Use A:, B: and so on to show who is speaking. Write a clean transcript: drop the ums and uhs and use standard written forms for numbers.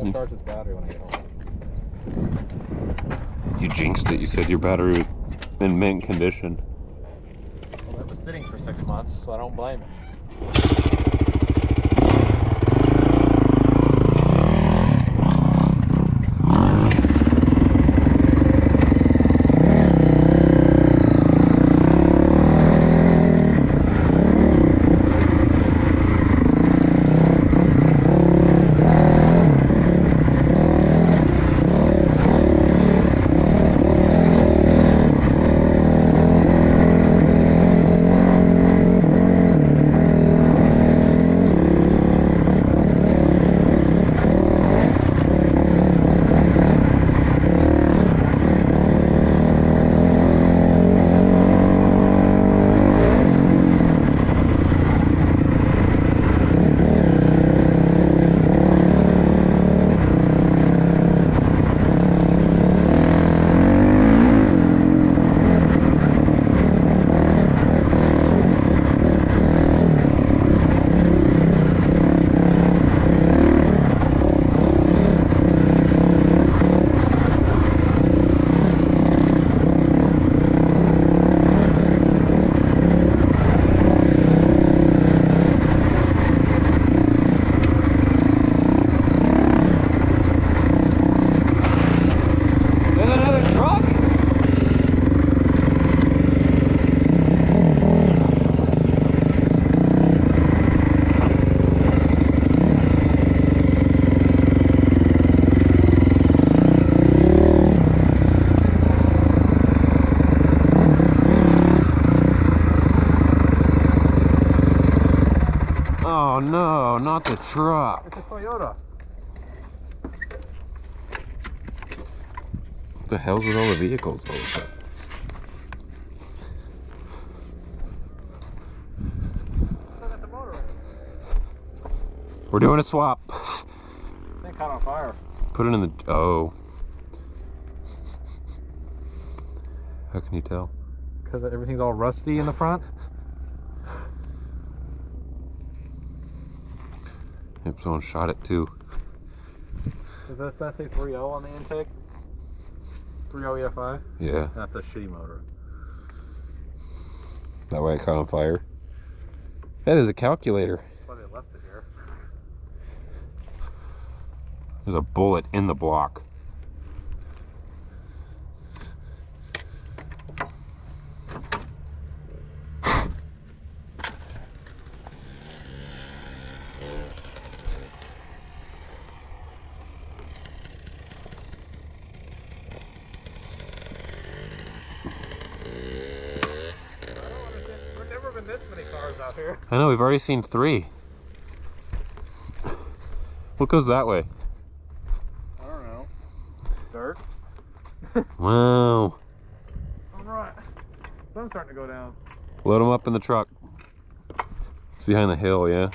A: I'll charge its battery when I get home.
B: You jinxed it. You said your battery was in mint condition.
A: Well, it was sitting for 6 months, so I don't blame it.
B: Oh no, not the truck.
A: It's a Toyota.
B: What the hell's with all the vehicles all of a sudden? We're doing a swap.
A: Thing caught on fire.
B: Put it in the... Oh. How can you tell?
A: Because everything's all rusty in the front.
B: Yep, someone shot it too.
A: Does that say 3.0 on the intake? 3.0 EFI?
B: Yeah.
A: That's a shitty motor.
B: That way it caught on fire. That is a calculator.
A: That's why they left it here.
B: There's a bullet in the block.
A: This many cars out here.
B: I know, we've already seen 3. What goes that way?
A: I don't know. Dirt.
B: Wow.
A: Alright. Sun's starting to go down.
B: Load them up in the truck. It's behind the hill, yeah.